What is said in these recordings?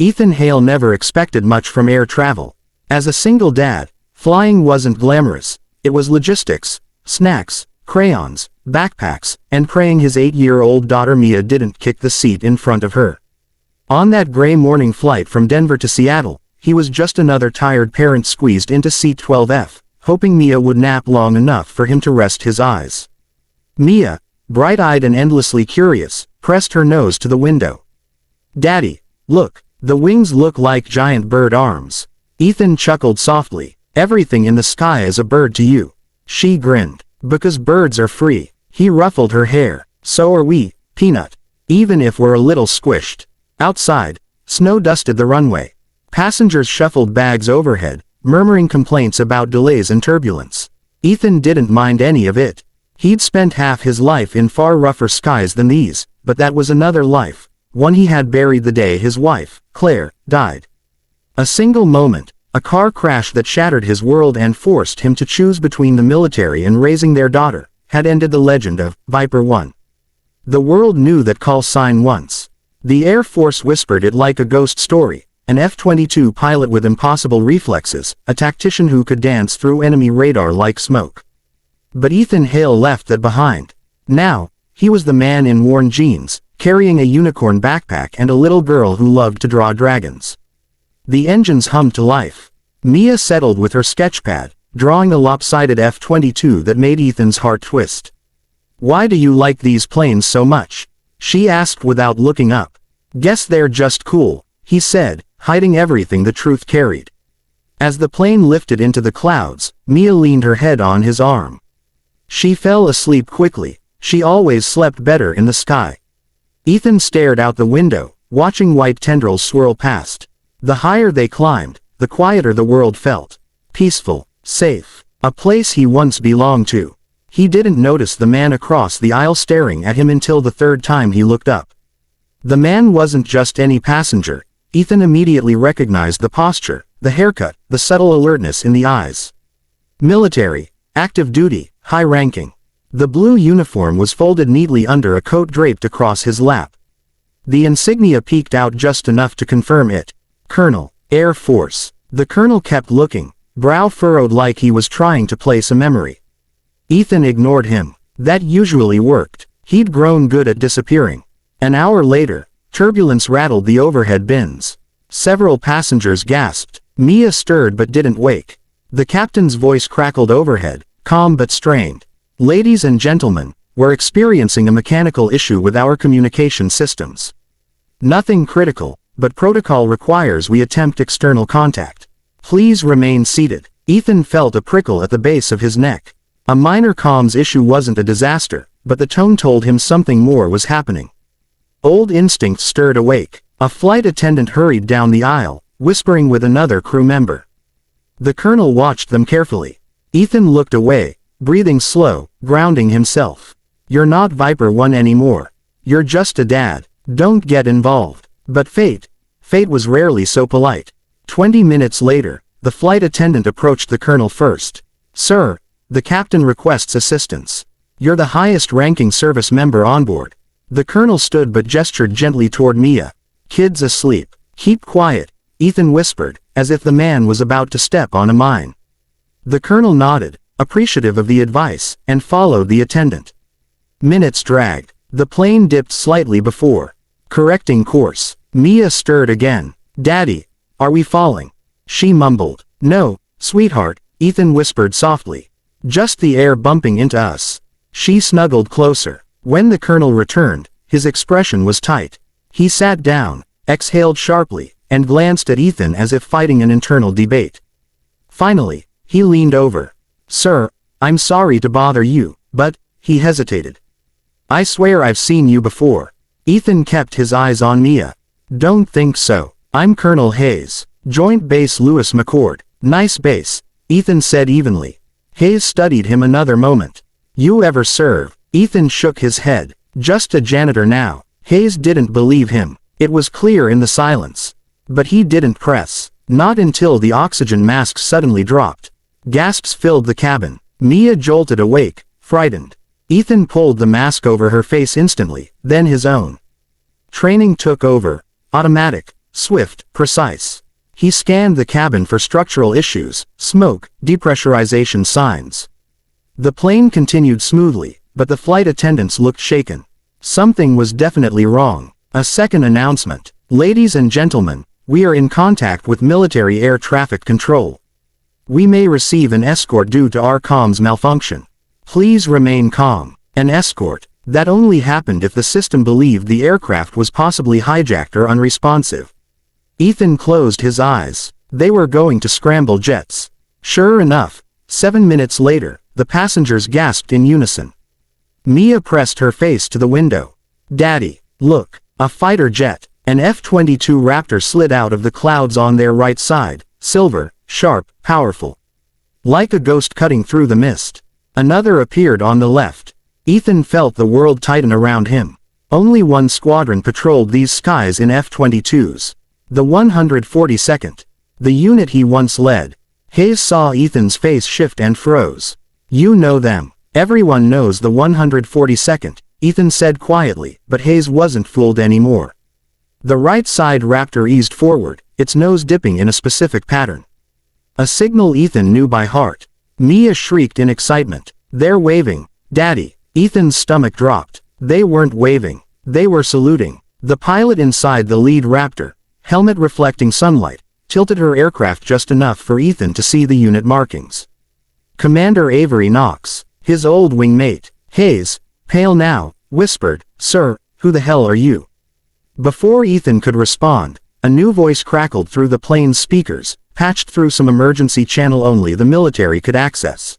Ethan Hale never expected much from air travel. As a single dad, flying wasn't glamorous. It was logistics, snacks, crayons, backpacks, and praying his 8-year-old daughter Mia didn't kick the seat in front of her. On that gray morning flight from Denver to Seattle, he was just another tired parent squeezed into seat 12F, hoping Mia would nap long enough for him to rest his eyes. Mia, bright-eyed and endlessly curious, pressed her nose to the window. "Daddy, look, the wings look like giant bird arms." Ethan chuckled softly. "Everything in the sky is a bird to you." She grinned. "Because birds are free." He ruffled her hair. "So are we, Peanut. Even if we're a little squished." Outside, snow dusted the runway. Passengers shuffled bags overhead, murmuring complaints about delays and turbulence. Ethan didn't mind any of it. He'd spent half his life in far rougher skies than these, but that was another life, one he had buried the day his wife, Claire, died. A single moment, a car crash that shattered his world and forced him to choose between the military and raising their daughter, had ended the legend of Viper 1. The world knew that call sign once. The Air Force whispered it like a ghost story, an F-22 pilot with impossible reflexes, a tactician who could dance through enemy radar like smoke. But Ethan Hale left that behind. Now, he was the man in worn jeans, carrying a unicorn backpack and a little girl who loved to draw dragons. The engines hummed to life. Mia settled with her sketchpad, drawing a lopsided F-22 that made Ethan's heart twist. "Why do you like these planes so much?" she asked without looking up. "Guess they're just cool," he said, hiding everything the truth carried. As the plane lifted into the clouds, Mia leaned her head on his arm. She fell asleep quickly. She always slept better in the sky. Ethan stared out the window, watching white tendrils swirl past. The higher they climbed, the quieter the world felt. Peaceful, safe, a place he once belonged to. He didn't notice the man across the aisle staring at him until the third time he looked up. The man wasn't just any passenger. Ethan immediately recognized the posture, the haircut, the subtle alertness in the eyes. Military, active duty, high-ranking. The blue uniform was folded neatly under a coat draped across his lap. The insignia peeked out just enough to confirm it. Colonel, Air Force. The colonel kept looking, brow furrowed like he was trying to place a memory. Ethan ignored him. That usually worked. He'd grown good at disappearing. An hour later, turbulence rattled the overhead bins. Several passengers gasped. Mia stirred but didn't wake. The captain's voice crackled overhead, calm but strained. "Ladies and gentlemen, we're experiencing a mechanical issue with our communication systems. Nothing critical, but protocol requires we attempt external contact. Please remain seated." Ethan felt a prickle at the base of his neck. A minor comms issue wasn't a disaster, but the tone told him something more was happening. Old instincts stirred awake. A flight attendant hurried down the aisle, whispering with another crew member. The colonel watched them carefully. Ethan looked away, breathing slow, grounding himself. "You're not Viper 1 anymore. You're just a dad. Don't get involved." But fate was rarely so polite. 20 minutes later, the flight attendant approached the colonel first. "Sir, the captain requests assistance. You're the highest-ranking service member on board." The colonel stood but gestured gently toward Mia. "Kid's asleep. Keep quiet," Ethan whispered, as if the man was about to step on a mine. The colonel nodded, appreciative of the advice, and followed the attendant. Minutes dragged. The plane dipped slightly before correcting course. Mia stirred again. "Daddy, are we falling?" She mumbled. "No, sweetheart," Ethan whispered softly. "Just the air bumping into us." She snuggled closer. When the colonel returned, his expression was tight. He sat down, exhaled sharply, and glanced at Ethan as if fighting an internal debate. Finally, he leaned over. "Sir, I'm sorry to bother you, but," he hesitated. "I swear I've seen you before." Ethan kept his eyes on Mia. "Don't think so. I'm Colonel Hayes, Joint Base Lewis McCord." "Nice base," Ethan said evenly. Hayes studied him another moment. "You ever serve?" Ethan shook his head. "Just a janitor now." Hayes didn't believe him. It was clear in the silence. But he didn't press. Not until the oxygen mask suddenly dropped. Gasps filled the cabin. Mia jolted awake, frightened. Ethan pulled the mask over her face instantly, then his own. Training took over. Automatic, swift, precise. He scanned the cabin for structural issues, smoke, depressurization signs. The plane continued smoothly, but the flight attendants looked shaken. Something was definitely wrong. A second announcement. Ladies and gentlemen, we are in contact with military air traffic control. We may receive an escort due to our comms malfunction. Please remain calm. An escort? That only happened if the system believed the aircraft was possibly hijacked or unresponsive. Ethan closed his eyes. They were going to scramble jets. Sure enough, 7 minutes later, the passengers gasped in unison. Mia pressed her face to the window. Daddy, look, a fighter jet. An F-22 Raptor slid out of the clouds on their right side, silver, sharp, powerful. Like a ghost cutting through the mist. Another appeared on the left. Ethan felt the world tighten around him. Only one squadron patrolled these skies in F-22s. The 142nd. The unit he once led. Hayes saw Ethan's face shift and froze. You know them. Everyone knows the 142nd, Ethan said quietly, but Hayes wasn't fooled anymore. The right side Raptor eased forward, its nose dipping in a specific pattern. A signal Ethan knew by heart. Mia shrieked in excitement. They're waving, Daddy. Ethan's stomach dropped. They weren't waving. They were saluting. The pilot inside the lead Raptor, helmet reflecting sunlight, tilted her aircraft just enough for Ethan to see the unit markings. Commander Avery Knox, his old wingmate. Hayes, pale now, whispered, Sir, who the hell are you? Before Ethan could respond, a new voice crackled through the plane's speakers, patched through some emergency channel only the military could access.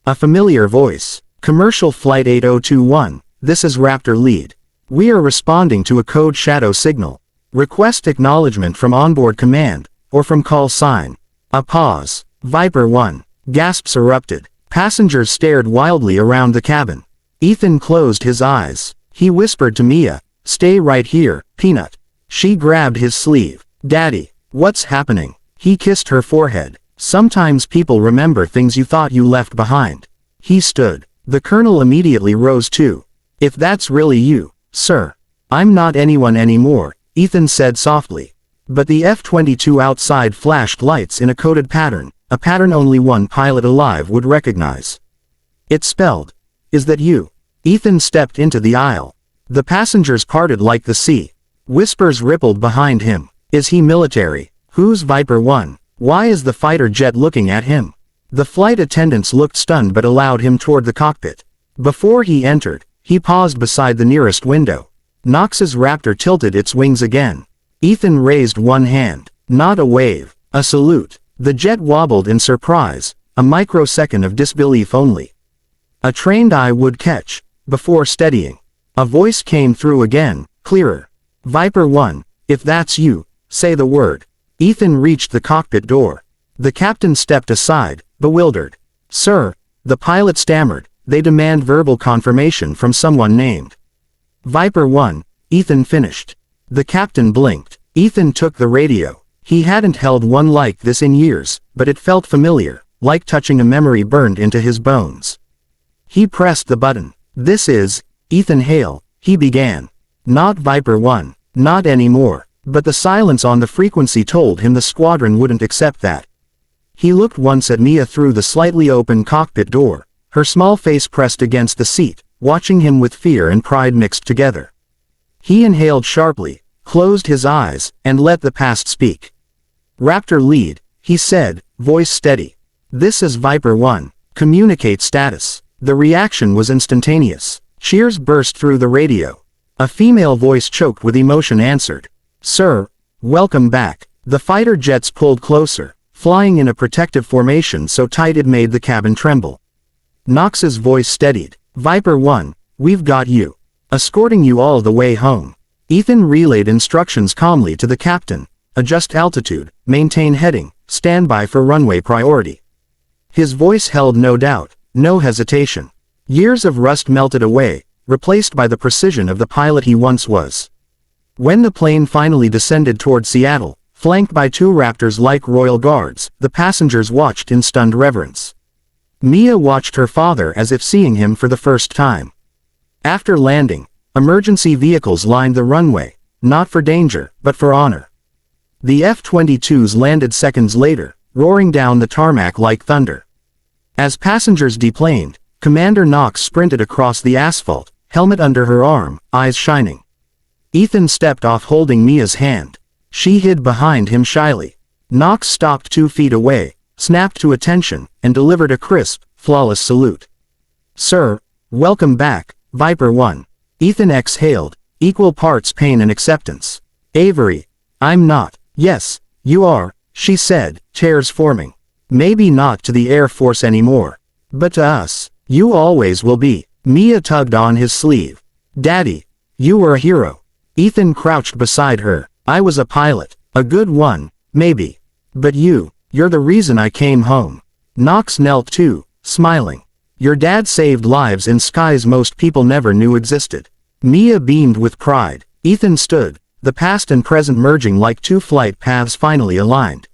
A familiar voice. Commercial Flight 8021, this is Raptor Lead. We are responding to a code shadow signal. Request acknowledgement from onboard command, or from call sign. A pause. Viper 1. Gasps erupted. Passengers stared wildly around the cabin. Ethan closed his eyes. He whispered to Mia, Stay right here, Peanut. She grabbed his sleeve. Daddy, what's happening? He kissed her forehead. Sometimes people remember things you thought you left behind. He stood. The colonel immediately rose too. If that's really you, sir. I'm not anyone anymore, Ethan said softly. But the F-22 outside flashed lights in a coded pattern, a pattern only one pilot alive would recognize. It spelled, Is that you? Ethan stepped into the aisle. The passengers parted like the sea. Whispers rippled behind him. Is he military? Who's Viper 1? Why is the fighter jet looking at him? The flight attendants looked stunned but allowed him toward the cockpit. Before he entered, he paused beside the nearest window. Knox's Raptor tilted its wings again. Ethan raised one hand. Not a wave, a salute. The jet wobbled in surprise, a microsecond of disbelief only. A trained eye would catch, before steadying. A voice came through again, clearer. Viper 1, if that's you, say the word. Ethan reached the cockpit door. The captain stepped aside, bewildered. Sir, the pilot stammered, they demand verbal confirmation from someone named Viper 1, Ethan finished. The captain blinked. Ethan took the radio. He hadn't held one like this in years, but it felt familiar, like touching a memory burned into his bones. He pressed the button. This is Ethan Hale, he began. Not Viper 1, not anymore, but the silence on the frequency told him the squadron wouldn't accept that. He looked once at Mia through the slightly open cockpit door, her small face pressed against the seat, watching him with fear and pride mixed together. He inhaled sharply, closed his eyes, and let the past speak. Raptor Lead, he said, voice steady. This is Viper 1, communicate status. The reaction was instantaneous. Cheers burst through the radio. A female voice choked with emotion answered. Sir, welcome back. The fighter jets pulled closer, flying in a protective formation so tight it made the cabin tremble. Knox's voice steadied. Viper 1, we've got you. Escorting you all the way home. Ethan relayed instructions calmly to the captain. Adjust altitude, maintain heading, stand by for runway priority. His voice held no doubt, no hesitation. Years of rust melted away, replaced by the precision of the pilot he once was. When the plane finally descended toward Seattle, flanked by two Raptors like royal guards, the passengers watched in stunned reverence. Mia watched her father as if seeing him for the first time. After landing, emergency vehicles lined the runway, not for danger, but for honor. The F-22s landed seconds later, roaring down the tarmac like thunder. As passengers deplaned, Commander Knox sprinted across the asphalt, helmet under her arm, eyes shining. Ethan stepped off holding Mia's hand. She hid behind him shyly. Knox stopped 2 feet away, snapped to attention, and delivered a crisp, flawless salute. "Sir, welcome back, Viper 1. Ethan exhaled, equal parts pain and acceptance. "Avery, I'm not." "Yes, you are," she said, chairs forming. "Maybe not to the Air Force anymore. But to us, you always will be." Mia tugged on his sleeve. "Daddy, you were a hero." Ethan crouched beside her. "I was a pilot. A good one, maybe. But you're the reason I came home." Knox knelt too, smiling. "Your dad saved lives in skies most people never knew existed." Mia beamed with pride. Ethan stood, the past and present merging like 2 flight paths finally aligned.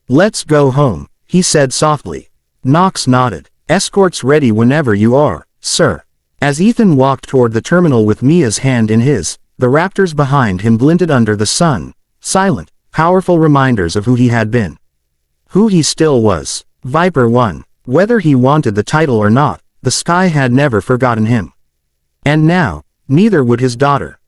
"Let's go home," he said softly. Knox nodded. "Escorts ready whenever you are, sir." As Ethan walked toward the terminal with Mia's hand in his, the raptors behind him glinted under the sun, silent, powerful reminders of who he had been. Who he still was. Viper 1. Whether he wanted the title or not, the sky had never forgotten him. And now, neither would his daughter.